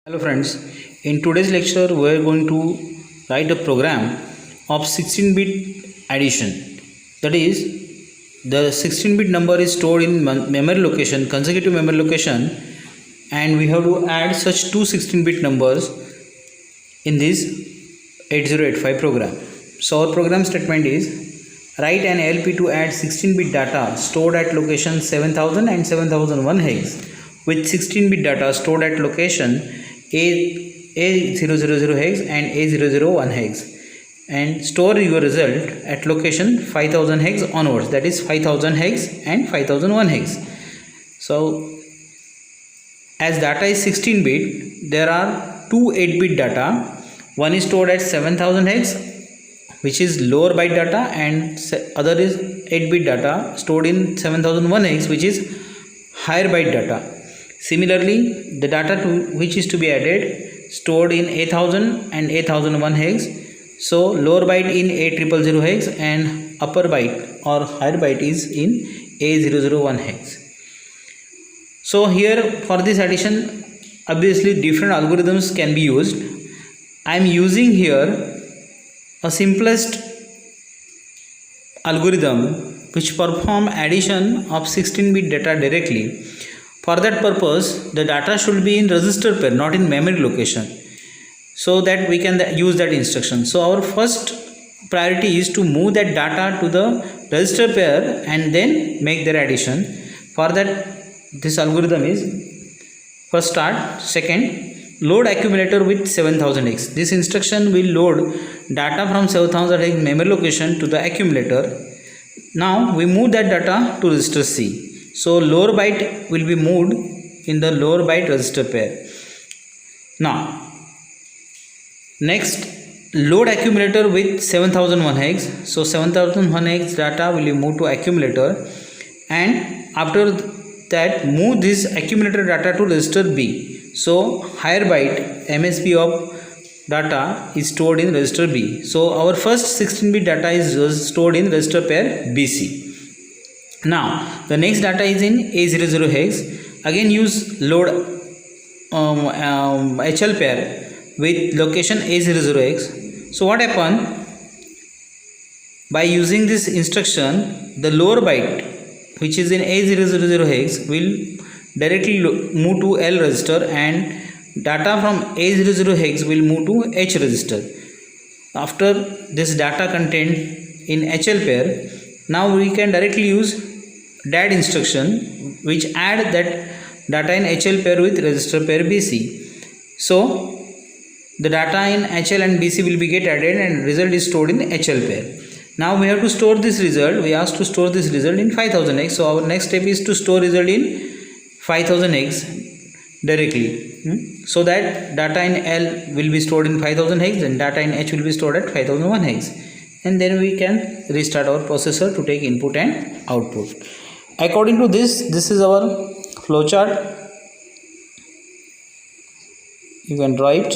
Hello friends, in today's lecture we are going to write a program of 16-bit addition. That is, the 16-bit number is stored in memory location, consecutive memory location, and we have to add such two 16-bit numbers in this 8085 program. So our program statement is write an LP to add 16-bit data stored at location 7000 and 7001 hex with 16-bit data stored at location A000 hex and A001 hex, and store your result at location 5000 hex onwards, that is 5000 hex and 5001 hex. So as data is 16-bit, there are two 8-bit data. One is stored at 7000 hex, which is lower byte data, and other is 8-bit data stored in 7001 hex, which is higher byte data. Similarly, the data to which is to be added stored in 8000 and 8001 hex. So lower byte in A000 hex and upper byte or higher byte is in A001 hex. So here for this addition, obviously different algorithms can be used. I am using here a simplest algorithm which perform addition of 16-bit data directly. For that purpose, the data should be in register pair, not in memory location, so that we can use that instruction. So our first priority is to move that data to the register pair and then make their addition. For that, this algorithm is first start. Second, load accumulator with 7000x. This instruction will load data from 7000x memory location to the accumulator. Now we move that data to register C. So lower byte will be moved in the lower byte register pair. Now next, load accumulator with 7001 hex. So 7001 hex data will be moved to accumulator, and after that move this accumulator data to register B. So higher byte MSB of data is stored in register B. So our first 16-bit data is stored in register pair BC. Now the next data is in A00 hex. Again use load HL pair with location A00 hex. So what happened? By using this instruction, the lower byte which is in A000 hex will directly move to L register, and data from A00 hex will move to H register. After this data contained in HL pair, now we can directly use DAD instruction which add that data in HL pair with register pair BC. So the data in HL and BC will be get added and result is stored in HL pair. Now we have to store this result. We asked to store this result in 5000x. So our next step is to store result in 5000x directly. So that data in L will be stored in 5000 hex and data in H will be stored at 5001 hex. And then we can restart our processor to take input and output. According to this is our flowchart. You can draw it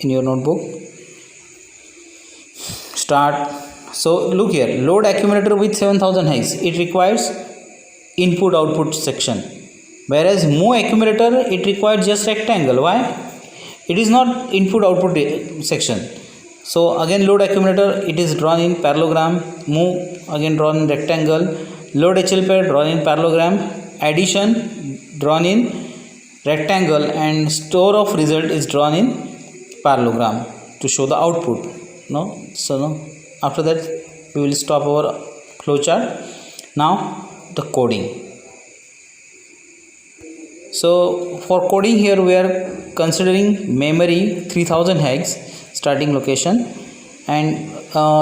in your notebook. Start. So look here, load accumulator with 7000 hex. It requires input output section, whereas move accumulator it requires just rectangle. Why? It is not input output section. So again load accumulator, it is drawn in parallelogram. Move again drawn in rectangle. Load HL pair drawn in parallelogram. Addition drawn in rectangle, and store of result is drawn in parallelogram to show the output. After that we will stop our flowchart. Now the coding. So for coding here we are considering memory 3000 hex starting location, and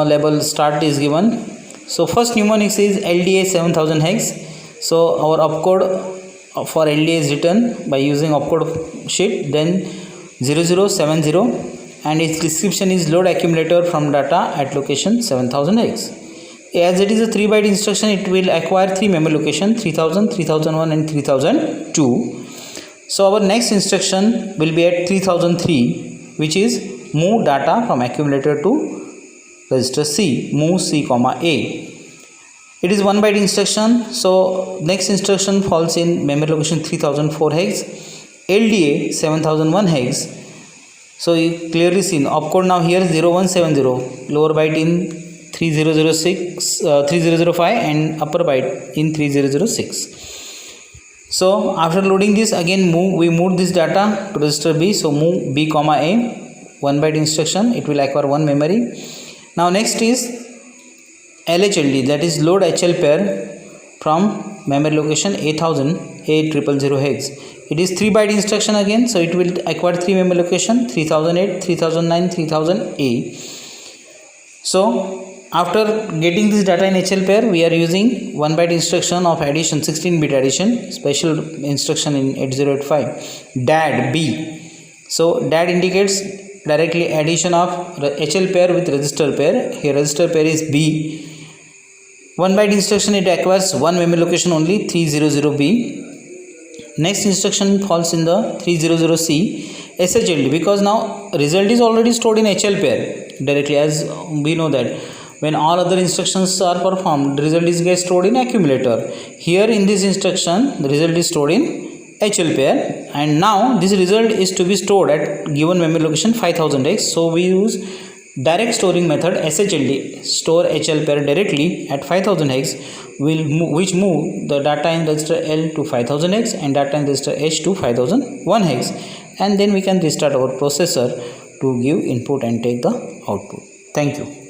label start is given. So first mnemonics is LDA 7000 hex. So our opcode for LDA is written by using opcode sheet, then 0070, and its description is load accumulator from data at location 7000 hex. As it is a 3-byte instruction, it will acquire 3 memory location 3000, 3001 and 3002. So our next instruction will be at 3003, which is move data from accumulator to register C, move C, A. It is 1-byte instruction. So next instruction falls in memory location 3004 hex, LDA 7001 hex. So you clearly seen opcode now here 0170, lower byte in 3006, 3005 and upper byte in 3006. So after loading this, again we move this data to register B. So move B comma A, 1 byte instruction, it will acquire 1 memory. Now next is LHLD, that is load HL pair from memory location A1000 A000 hex. It is 3 byte instruction again, so it will acquire 3 memory location 3008, 3009, 3000A. So after getting this data in HL pair, we are using 1 byte instruction of addition, 16-bit addition, special instruction in 8085, DAD B. So DAD indicates directly addition of HL pair with register pair. Here register pair is B. 1 byte instruction, it acquires 1 memory location only, 300B. Next instruction falls in the 300C, SHLD, because now result is already stored in HL pair directly, as we know that when all other instructions are performed, the result is get stored in accumulator. Here in this instruction, the result is stored in HL pair, and now this result is to be stored at given memory location 5000x. So we use direct storing method SHLD, store HL pair directly at 5000x, which move the data in register L to 5000x and data in register H to 5001x, and then we can restart our processor to give input and take the output. Thank you.